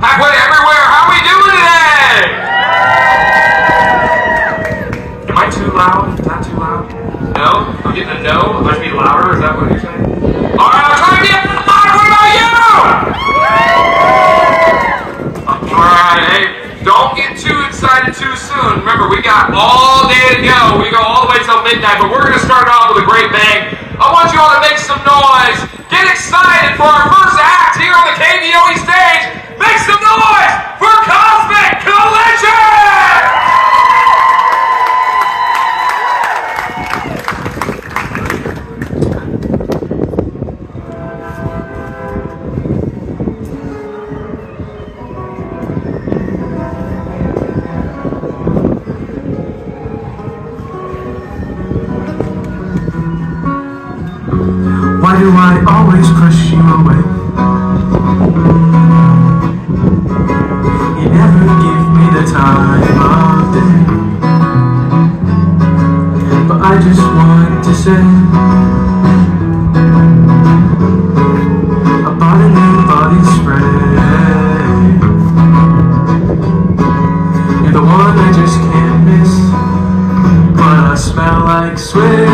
Halfway everywhere, how we doing today? Am I too loud? Is that too loud? No? I'm getting a no? I should be louder? Is that what you're saying? Alright, I'm trying to get louder! What about you? Alright, hey, don't get too excited too soon. Remember, we got all day to go. We go all the way till midnight, but we're going to start off with a great bang. I want you all to make some noise. Get excited for our first act here on the KDOE stage. Make some noise for Cosmic Collision! Why do I always push you away? You never give me the time of day. But I just want to say I bought a new body spray. You're the one I just can't miss, but I smell like sweat.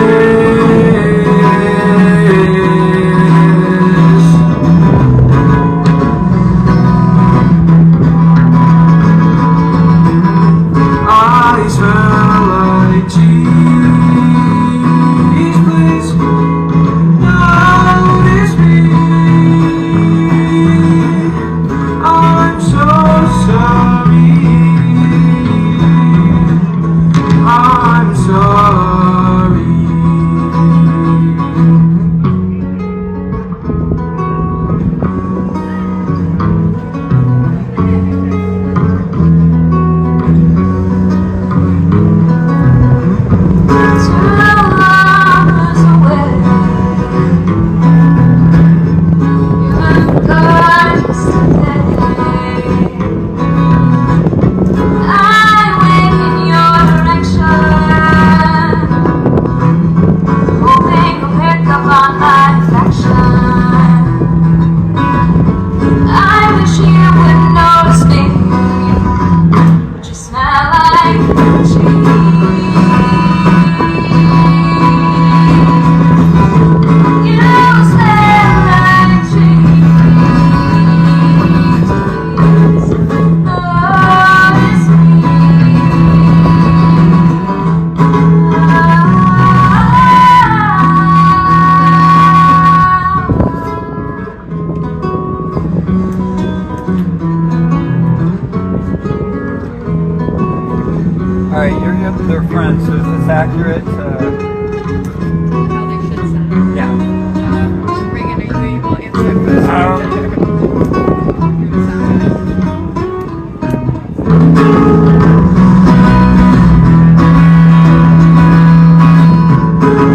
Accurate. How they should sound. Yeah. Reagan, are you able to answer this?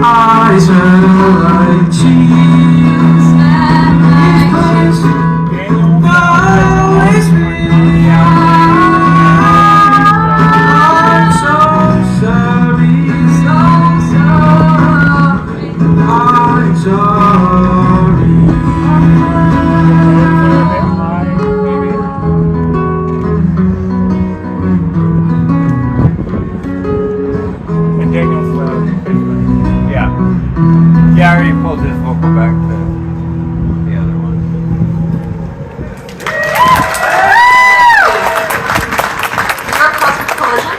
I smell like cheese. Always me. I'm so sorry. I'm sorry. And Daniel's, yeah. Yeah, I already pulled his vocal back to the other one. We're Cosmic Collision.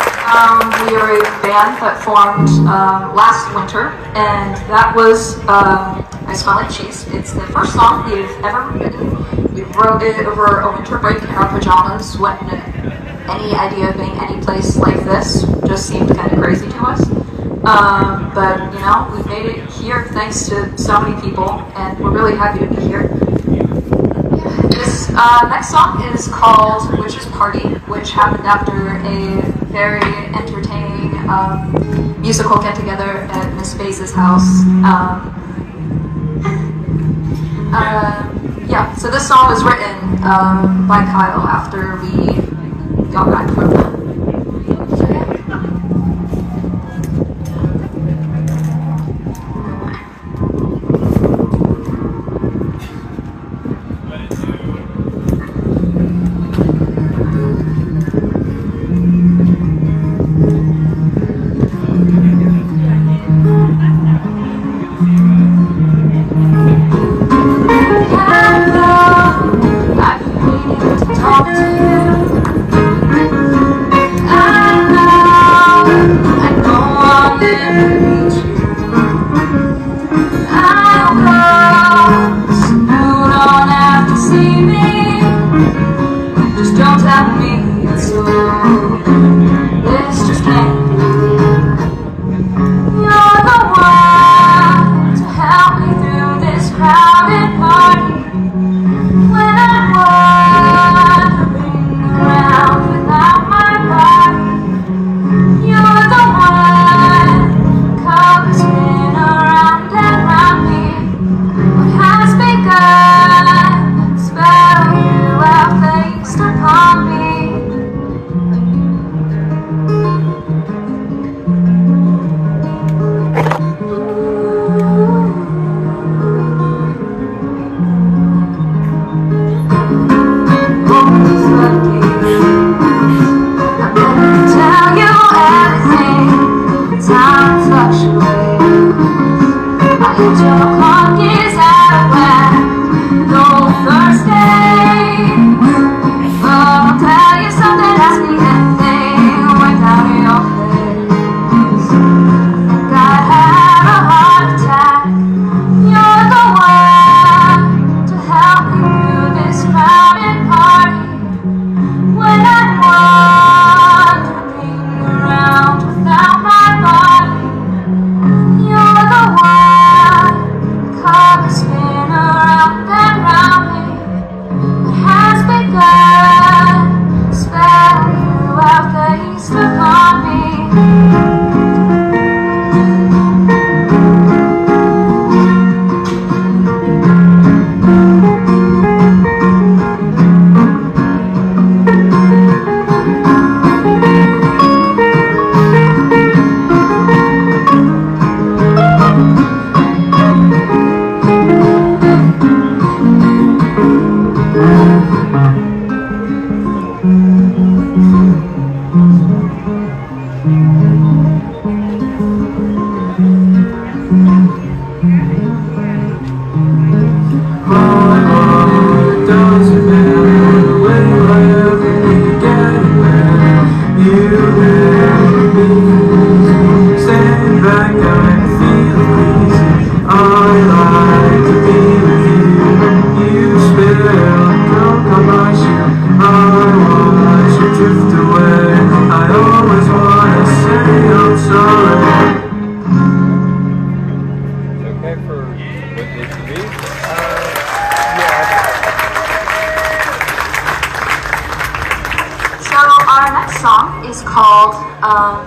We are a band that formed last winter, and that was I Smell Like Cheese. It's the first song we've ever written. We wrote it over a winter break in our pajamas when any idea of being any place like this just seemed kind of crazy to us. But, you know, we've made it here thanks to so many people, and we're really happy to be here. This next song is called Witch's Party, which happened after a very entertaining musical get-together at Miss Base's house. Yeah, so this song was written by Kyle after we got back from that. stuck on me.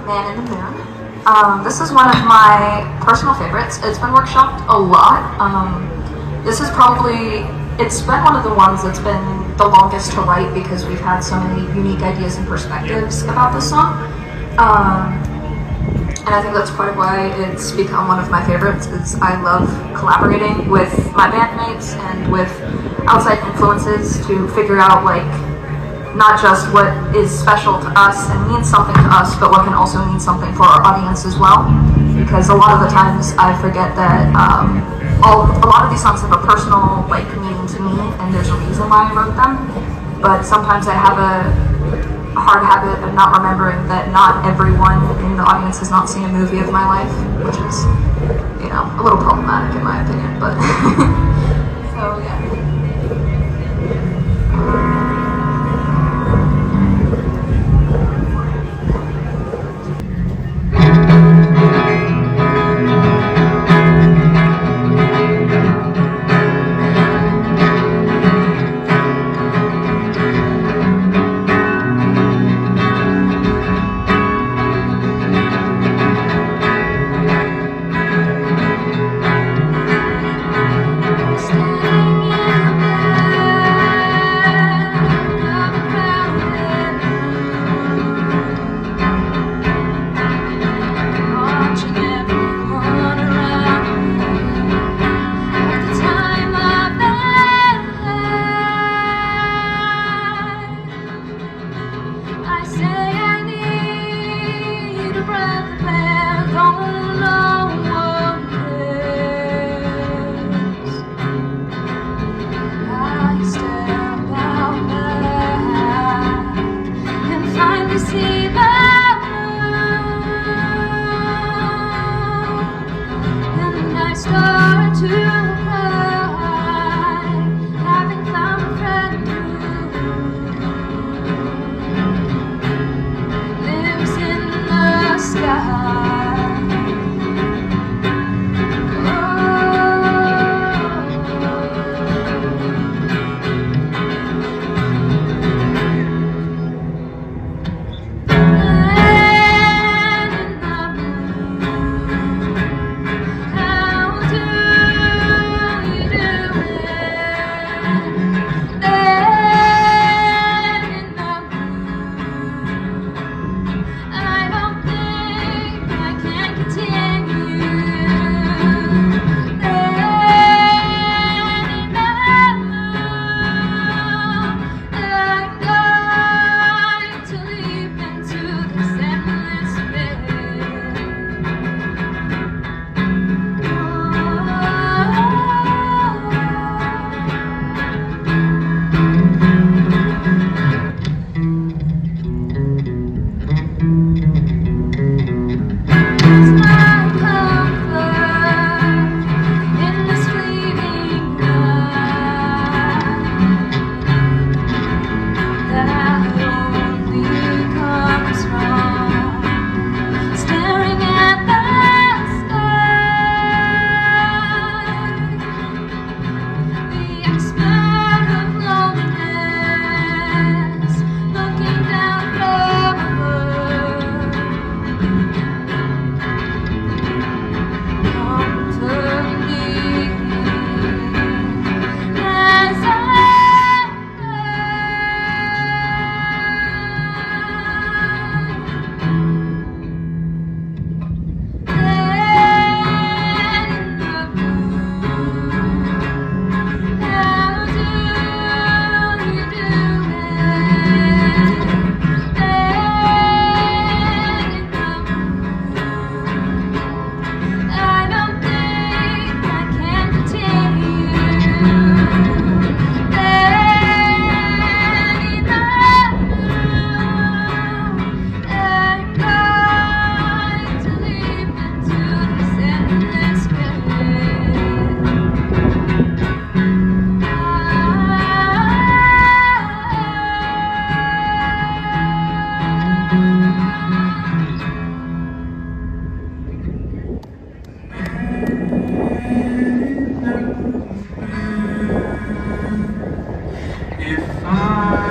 Man in the Moon. This is one of my personal favorites. It's been workshopped a lot. This is probably, it's been one of the ones that's been the longest to write because we've had so many unique ideas and perspectives about this song. And I think that's part of why it's become one of my favorites, is I love collaborating with my bandmates and with outside influences to figure out like not just what is special to us and means something to us, but what can also mean something for our audience as well. Because a lot of the times I forget that a lot of these songs have a personal like meaning to me, and there's a reason why I wrote them. But sometimes I have a hard habit of not remembering that not everyone in the audience has not seen a movie of my life, which is, you know, a little problematic in my opinion. But so yeah. Standing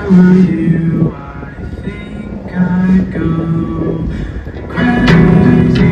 were you, I think I'd go crazy, crazy, crazy.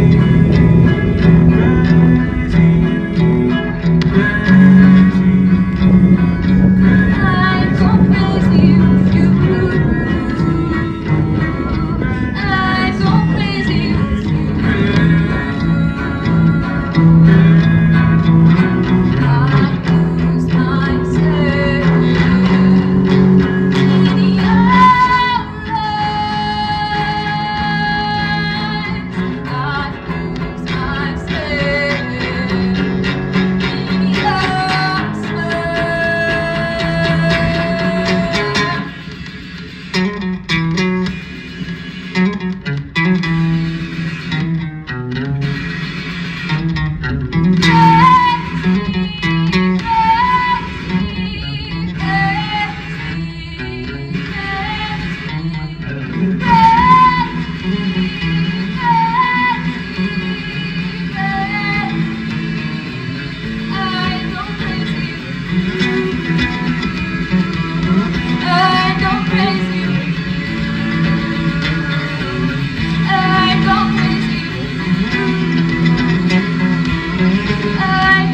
I'd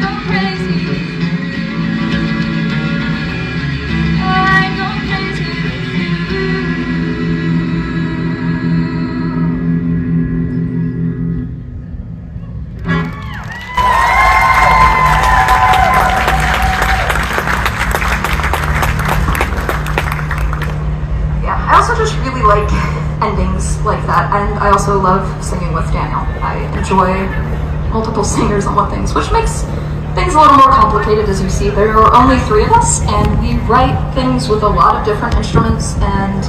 go crazy with you. I'd go crazy with you. I'd lose myself in your life. I'd lose myself in your I also just really like endings like that, and I also love singing with Daniel. I enjoy multiple singers on one things, which makes things a little more complicated. As you see, there are only 3 of us, and we write things with a lot of different instruments, and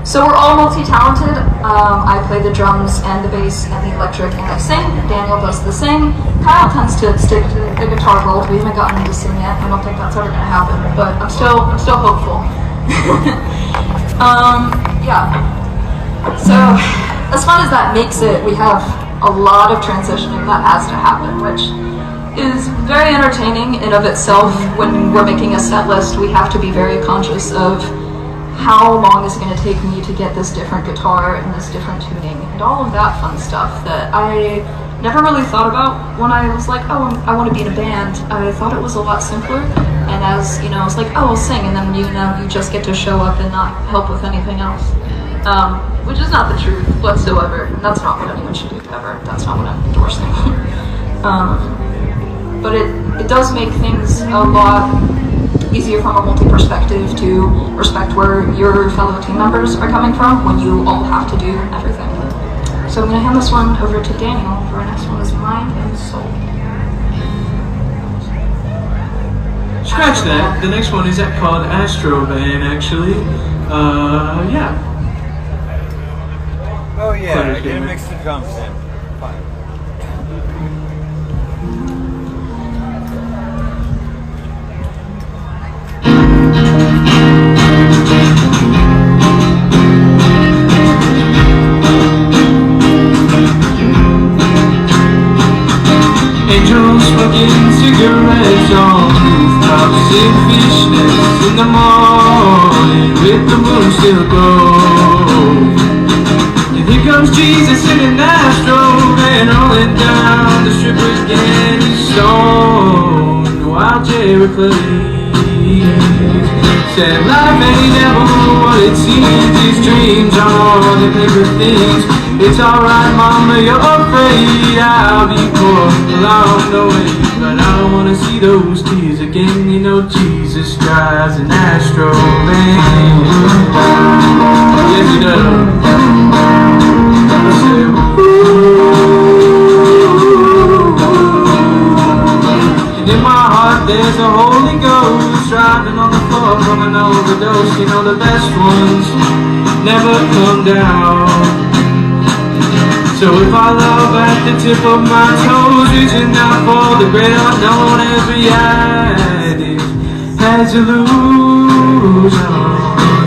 so we're all multi-talented. I play the drums and the bass and the electric, and I sing. Daniel does the sing. Kyle tends to stick to the guitar world. We haven't gotten him to sing yet. I don't think that's ever going to happen, but I'm still hopeful. Yeah. So, as fun as that makes it, we have a lot of transitioning that has to happen, which is very entertaining in of itself. When we're making a set list, we have to be very conscious of how long is it going to take me to get this different guitar and this different tuning and all of that fun stuff that I never really thought about when I was like, oh, I want to be in a band. I thought it was a lot simpler, and as you know, it's like, oh, I'll sing, and then you just get to show up and not help with anything else, which is not the truth whatsoever. That's not what anyone should do ever. That's not what I'm endorsing. But it does make things a lot easier from a multi-perspective to respect where your fellow team members are coming from when you all have to do everything. So I'm going to hand this one over to Daniel for our next one is Mind and Soul. Scratch that. The next one is called Astrovan, actually. Yeah. Oh yeah, I didn't mix the drums in. Fine. Angels smoking cigarettes on rooftops in fishnets in the morning with the moon still gold. And here comes Jesus in an Astrovan rolling down the strip again. He's stoned while Jerry plays. Said life ain't never what it seems. These dreams are all the paper things. It's alright, mama, you're afraid I'll be poor along the way, but I don't wanna see those tears again. You know Jesus drives an Astrovan. Yes, he does. I said, ooh. And in my heart there's a Holy Ghost driving on the floor from an overdose. You know the best ones never come down. So if I love at the tip of my toes, reaching out for the great unknown, as reality has illusions,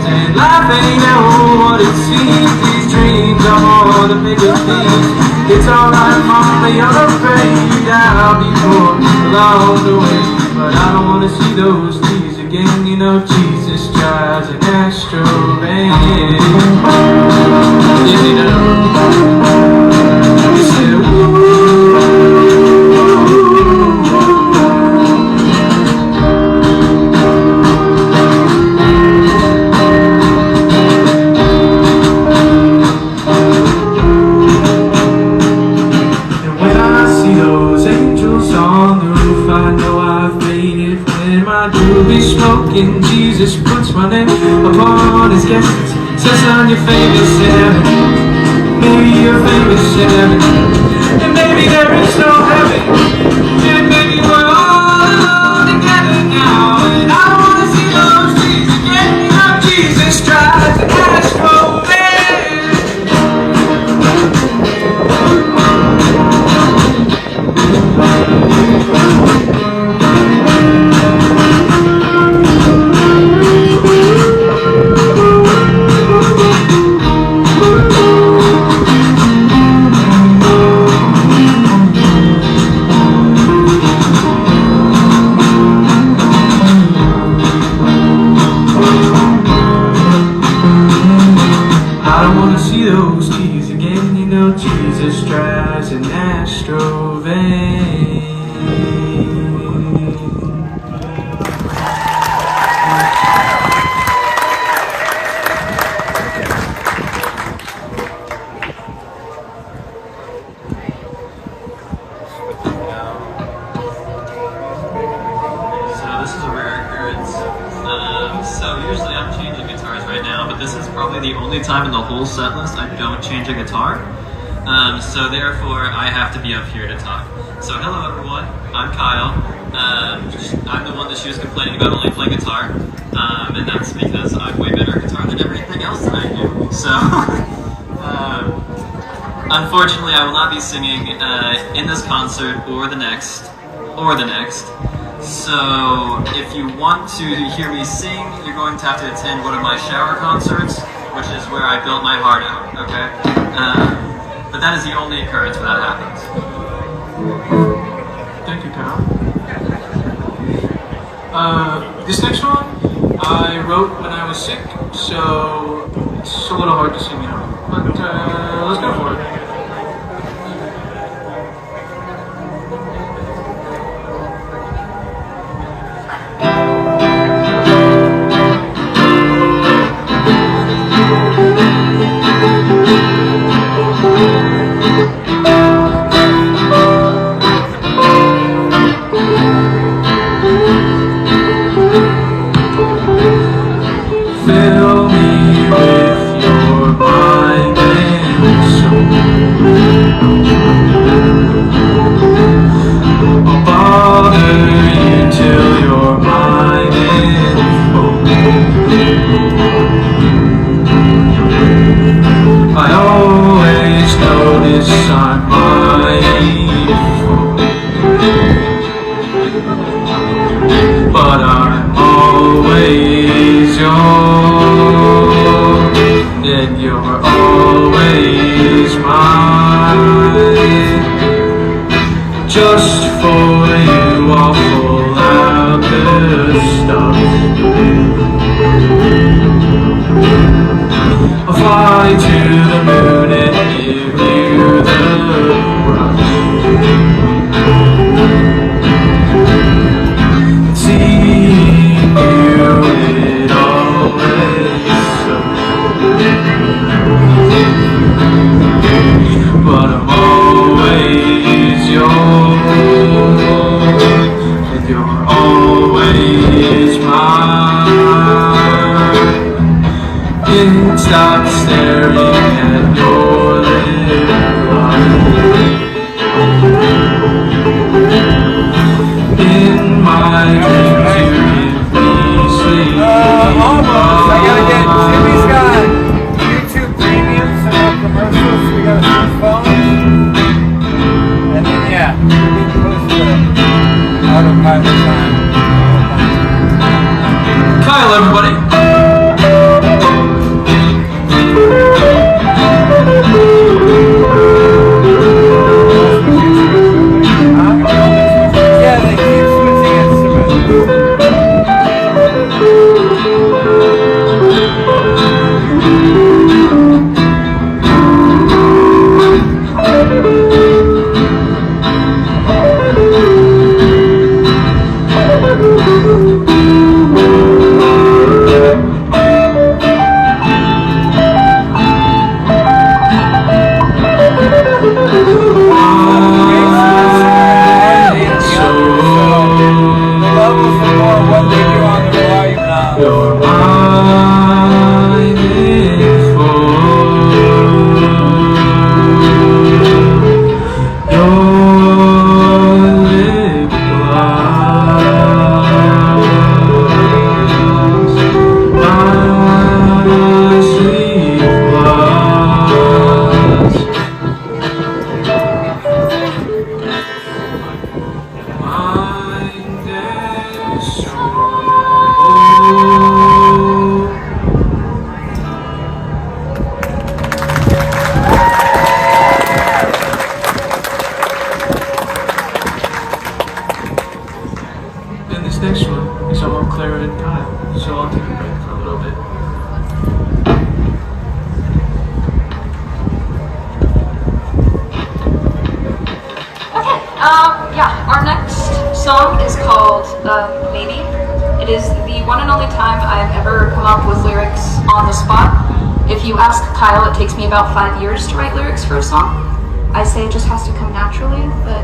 and life ain't ever what it seems. These dreams are more than bigger things. It's alright, mama, you're afraid I'll be poor along the way, but I don't wanna see those tears again. again. You know Jesus drives an Astrovan. Yeah, you know. He said, and when I see those angels on the roof, I know I've made it. When my doobie smoking, Jesus puts my name upon his guests. Says, son, you're famous in heaven. Maybe you're famous in heaven. And maybe there is no heaven. And maybe we're all alone together now. And I don't wanna see those trees again. You know Jesus drives an Astrovan. I don't wanna see those keys again. You know Jesus drives an Astrovan. So this is a rare occurrence. So usually I'm changing guitars right now, but this is probably the only time in the whole set list I don't change a guitar. So therefore I have to be up here to talk. So hello everyone, I'm Kyle. I'm the one that she was complaining about only playing guitar, and that's because I'm way better at guitar than everything else that I do. So unfortunately I will not be singing in this concert or the next. So if you want to hear me sing, you're going to have to attend one of my shower concerts, which is where I built my heart out, okay? But that is the only occurrence where that happens. Thank you, Kyle. This next one I wrote when I was sick, so it's a little hard to sing now. But let's go for it. Fill me with your mind and soul. I'll bother you till you're mine and whole. I always notice I'm mindful, but I'm always yours, and you're always mine. Just for you I'll pull out the stuff. I'll fly to the moon and give you the rush. Seeing you, it always sucks. But I'm always yours, and you're always mine. Can't stop staring at your little eyes. In my dreams you give me sleep. Almost. I gotta get Jimmy's got YouTube Premium, some more commercials. We gotta switch phones. And then, yeah, we can post the autopilot time. Kyle, everybody. Yeah, our next song is called Maybe. It is the one and only time I've ever come up with lyrics on the spot. If you ask Kyle, it takes me about 5 years to write lyrics for a song. I say it just has to come naturally, but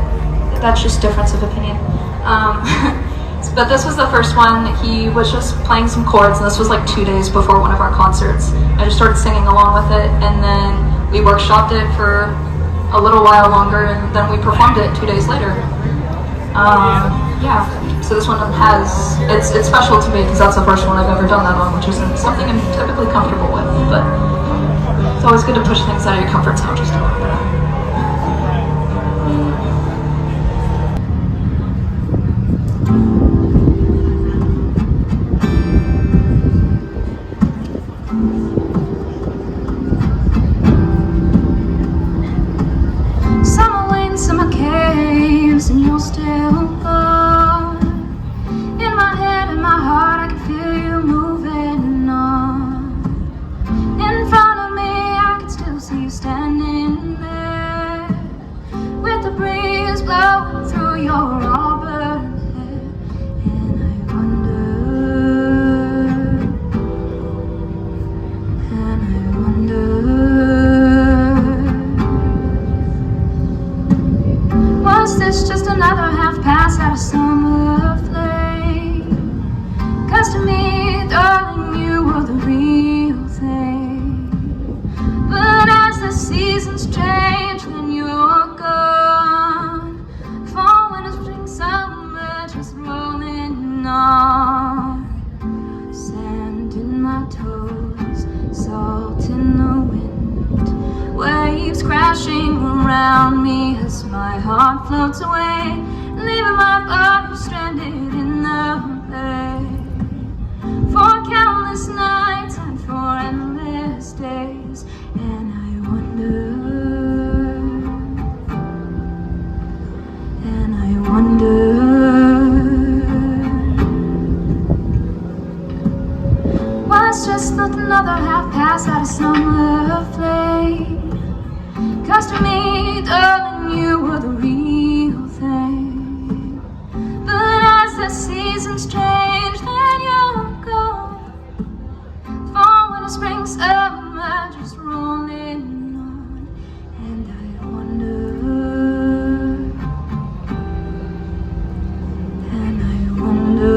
that's just difference of opinion. But this was the first one. He was just playing some chords, and this was like 2 days before one of our concerts. I just started singing along with it, and then we workshopped it for a little while longer, and then we performed it 2 days later. Yeah, so this one has, it's special to me because that's the first one I've ever done that on, which isn't something I'm typically comfortable with, but it's always good to push things out of your comfort zone just a little bit. Summer winds, summer caves, and you're still gone. In my head, in my heart, I can feel you moving on. In front of me, I can still see you standing there, with the breeze blowing through your auburn hair. And I wonder, was this just another half pass at a summer flame? 'Cause to me, darling, you were the real thing. But as the seasons change, then you're gone. Fall, winter, spring, summer, just rolling on. Sand in my toes, salt in the wind, waves crashing around me as my heart floats away, leaving my body stranded in the bay. For countless nights and for endless days, and I wonder, was just another half pass at a summer flame? 'Cause to me, darling, you were the real thing. But as the seasons change, then you're gone. Fall, winter, spring, summer, just rolling on. And I wonder, and I wonder.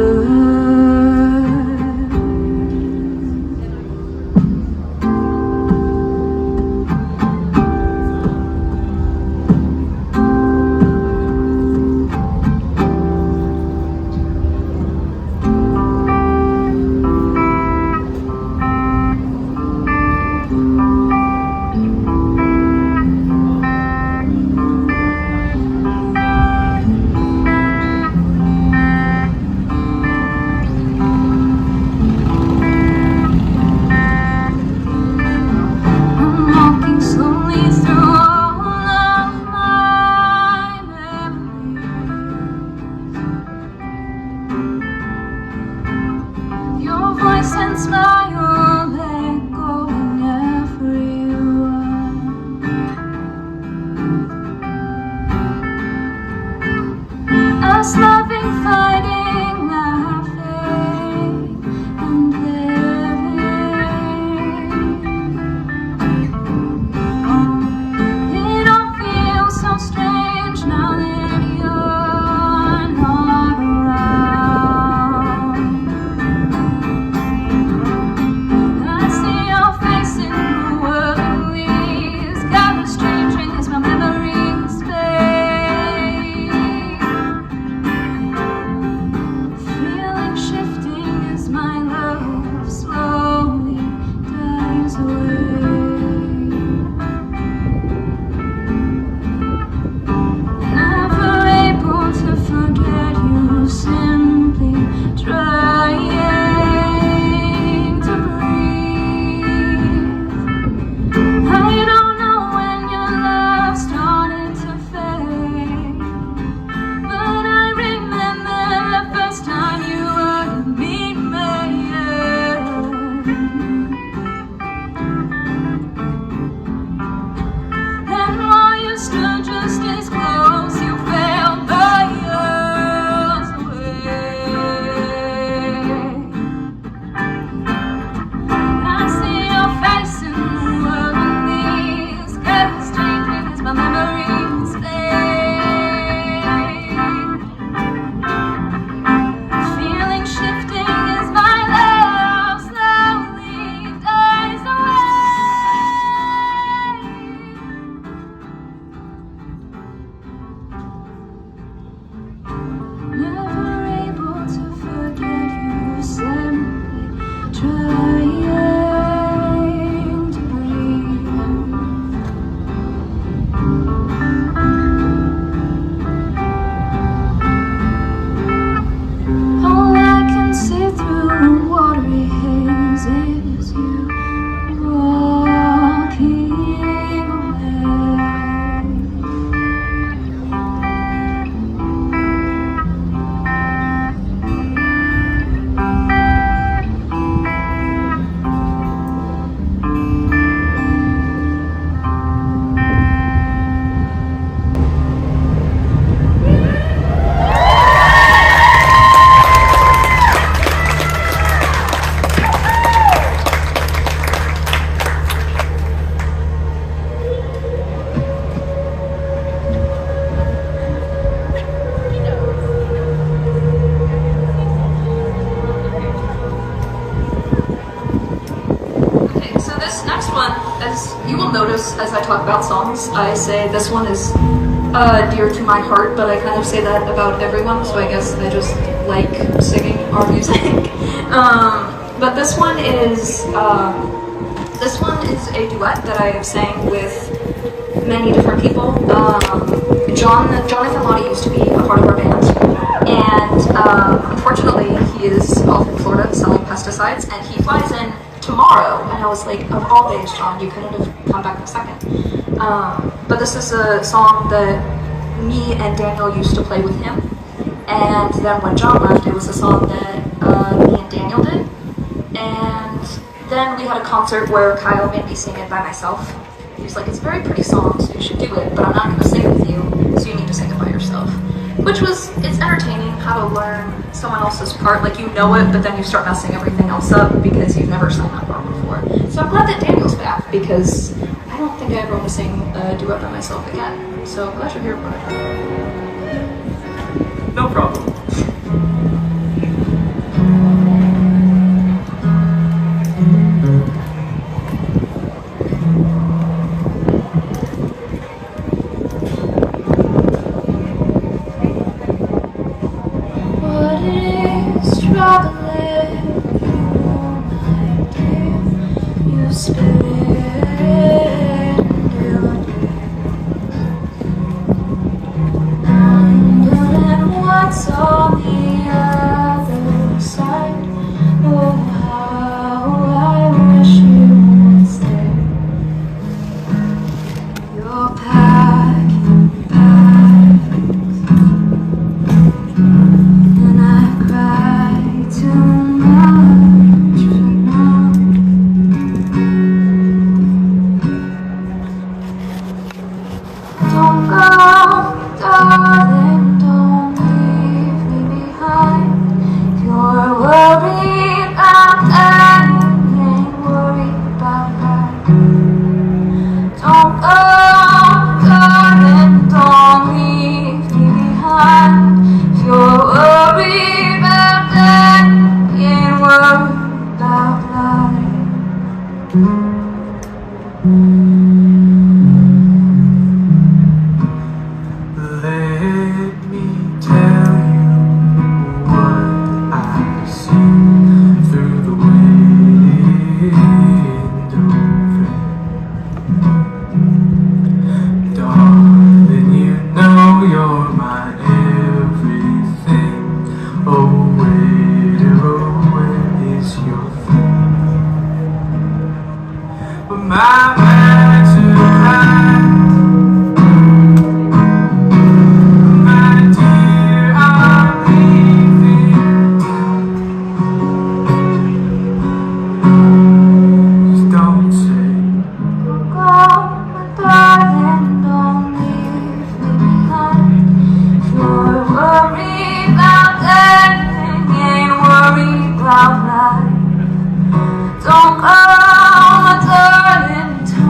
as you walking away. Okay, so this next one, as you will notice as I talk about songs, I say this one is dear to my heart, but I kind of say that about everyone, so I guess I just like singing our music. But this one is a duet that I have sang with many different people. Jonathan Lottie used to be a part of our band, and unfortunately he is off in Florida selling pesticides, and he flies in tomorrow, and I was like, of all days, John, you couldn't have come back in a second. But this is a song that me and Daniel used to play with him, and then when John left, it was a song that me and Daniel did, and then we had a concert where Kyle made me sing it by myself. He was like, it's a very pretty song, so you should do it, but I'm not going to sing it with you, so you need to sing it by yourself. Which was, it's entertaining how to learn someone else's part, like you know it, but then you start messing everything else up because you've never sung that part before. So I'm glad that Daniel's back, because I don't think I ever want to sing a duet by myself again. So glad you're here, brother. No problem. What is traveling, my dear? You spend your days wondering what's on the other side. Oh, how I wish you would stay. You're packing bags, and I've cried too much for now. Don't go, darling, don't leave me behind. If you're worried about that, ain't worried about that. Don't go, darling, don't leave me behind. If you're worried about that, ain't worried about that. Let me tell you what I see through the window frame. Darling, you know you're my everything. Oh, where is your phone? But my bags are packed. My dear, I'm leaving town. Just don't say Don't go, my darling, don't leave me behind. If you're worried about anything, ain't worried about life. Don't go, my darling, don't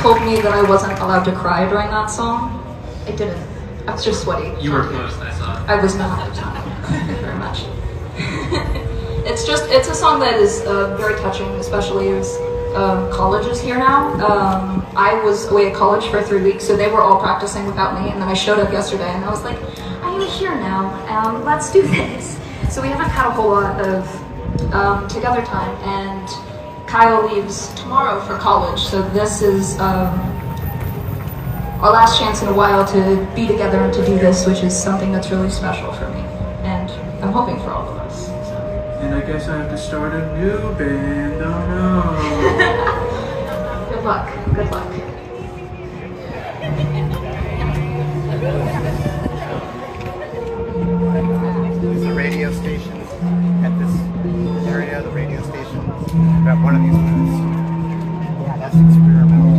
Told me that I wasn't allowed to cry during that song. I didn't. I was just sweaty. You were close, I saw. I was not. Thank you very much. It's a song that is very touching, especially as college is here now. I was away at college for 3 weeks, so they were all practicing without me, and then I showed up yesterday, and I was like, I am here now. Let's do this. So we haven't had a whole lot of together time, and Kyle leaves tomorrow for college, so this is our last chance in a while to be together and to do this, which is something that's really special for me, and I'm hoping for all of us. So. And I guess I have to start a new band, oh no. Good luck, good luck. There's a radio station at this area, the radio station. About one of these minutes. Yeah, that's experimental.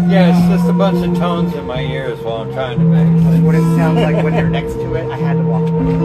Yeah, it's just a bunch of tones in my ears while I'm trying to make it. What it sounds like when you're next to it, I had to walk away.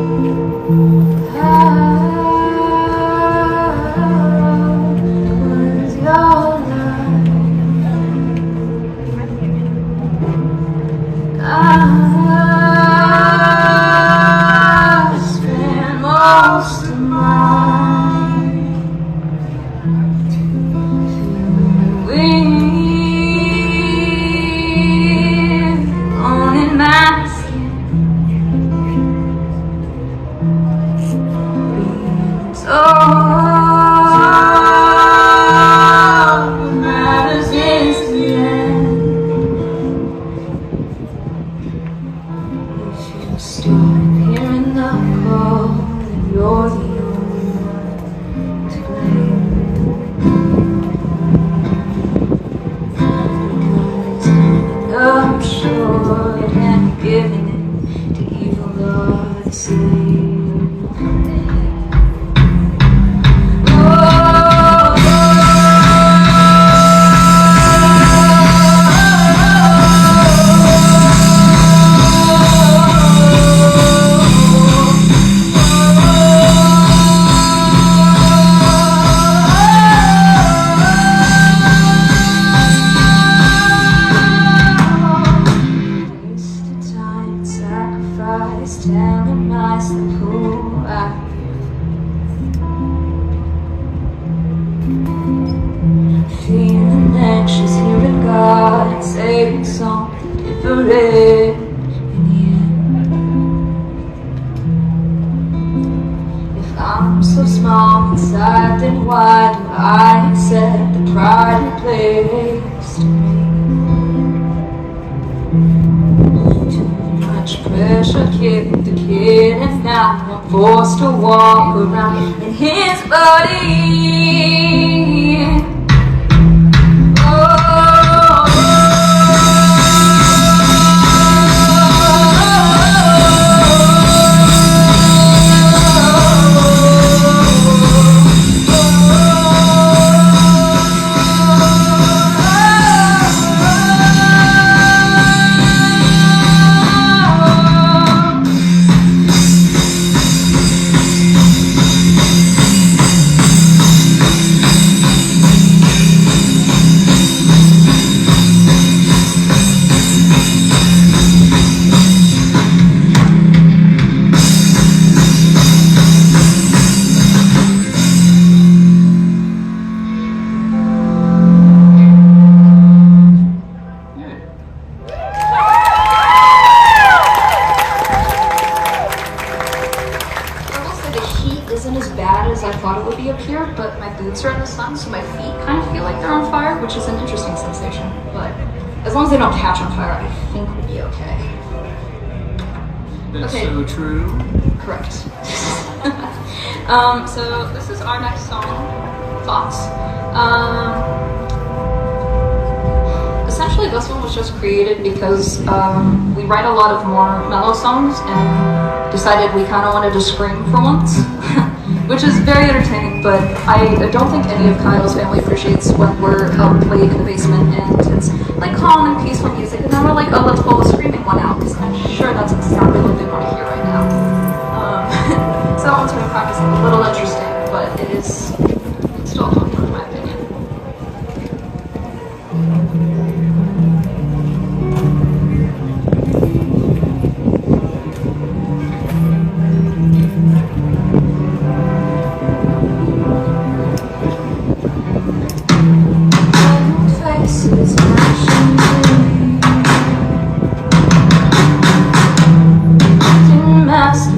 Forced to walk around in his body. as I thought it would be up here, but my boots are in the sun, so my feet kind of feel like they're on fire, which is an interesting sensation. But as long as they don't catch on fire, I think we'll be okay. That's Okay. so true. Correct. So this is our next song, Thoughts. Essentially, this one was just created because we write a lot of more mellow songs and decided we kind of wanted to scream for once, which is very entertaining, but I don't think any of Kyle's family appreciates when we're out playing in the basement and it's like calm and peaceful music, and then we're like, oh, let's pull a screaming one out, because I'm sure that's exactly what they want to hear right now. So that one's going to practice a little interesting, but it's still fun in my opinion. Faces flashing in mask.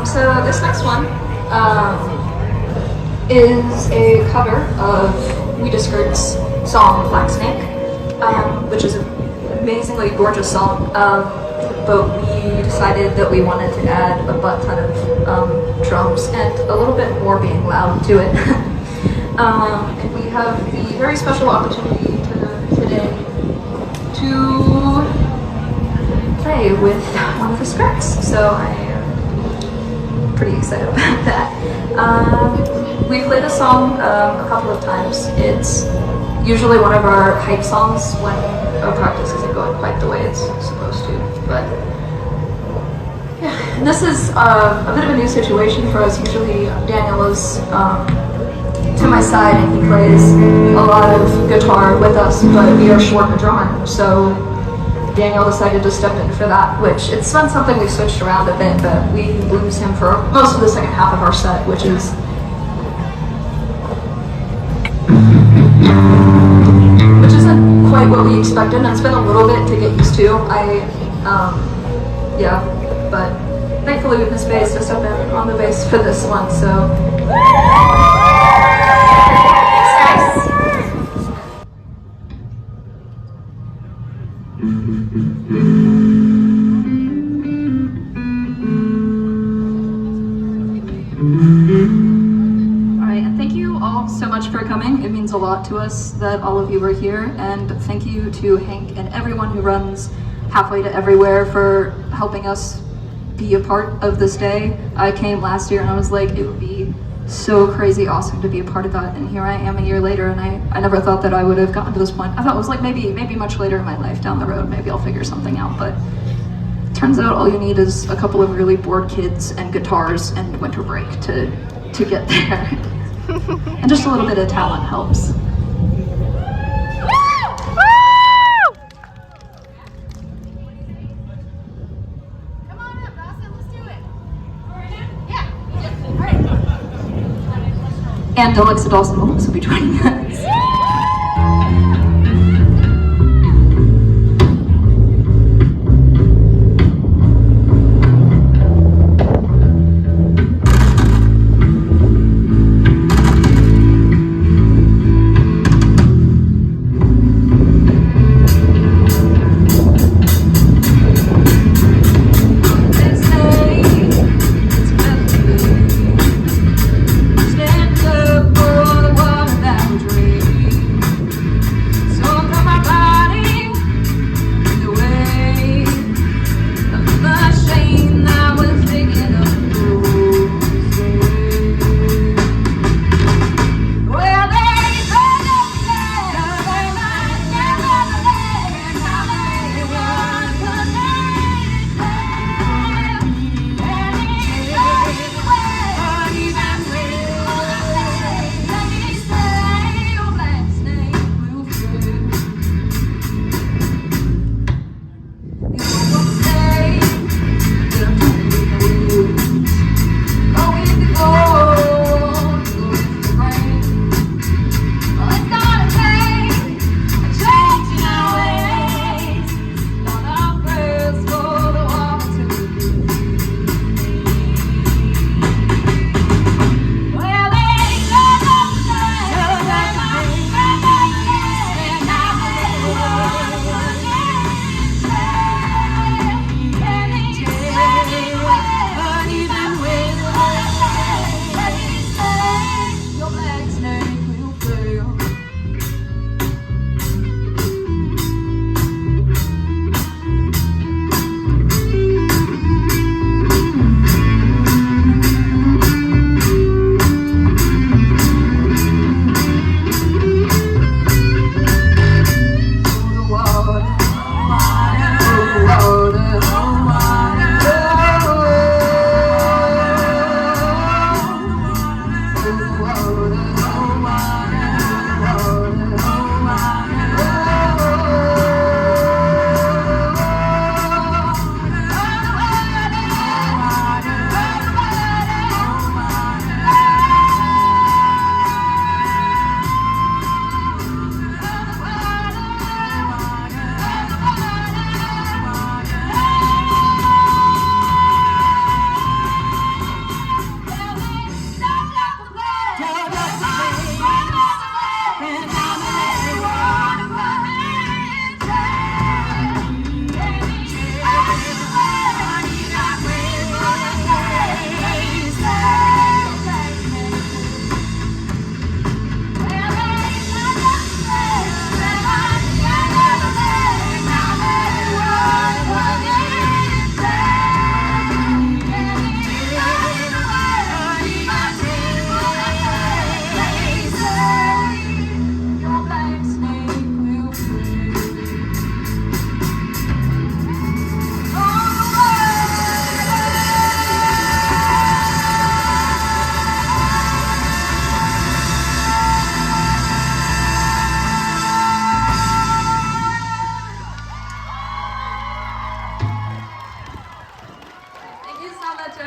So this next one is a cover of Weeda Skirt's song Black Snake, which is an amazingly gorgeous song, but we decided that we wanted to add a butt ton of drums and a little bit more being loud to it. And we have the very special opportunity today to play with one of the scripts. So I am pretty excited about that. We played a song a couple of times. It's usually one of our hype songs when our practice isn't going quite the way it's supposed to. But yeah, and this is a bit of a new situation for us. Usually Daniel is to my side and he plays a lot of guitar with us, but we are short a drummer, so Daniel decided to step in for that, which it's been something we've switched around a bit, but we lose him for most of the second half of our set, which isn't quite what we expected, and it's been a little bit to get used to. But thankfully we have the space to step in on the bass for this one, so. Alright, and thank you all so much for coming. It means a lot to us that all of you are here, and thank you to Hank and everyone who runs Halfway to Everywhere for helping us be a part of this day. I came last year and I was like, it would be so crazy awesome to be a part of that, and here I am a year later, and I never thought that I would have gotten to this point. I thought it was like maybe much later in my life down the road, maybe I'll figure something out, but turns out all you need is a couple of really bored kids and guitars and winter break to get there. And just a little bit of talent helps. Come on up, Dawson, let's do it. All right now? Yeah. All right. And Alexa Dawson will also be joining us. Stand up for the one that was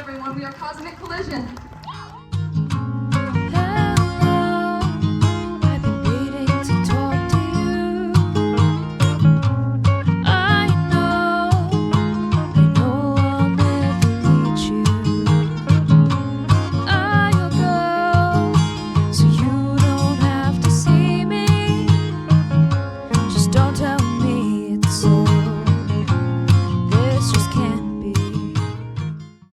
everyone. We are Cosmic Collision.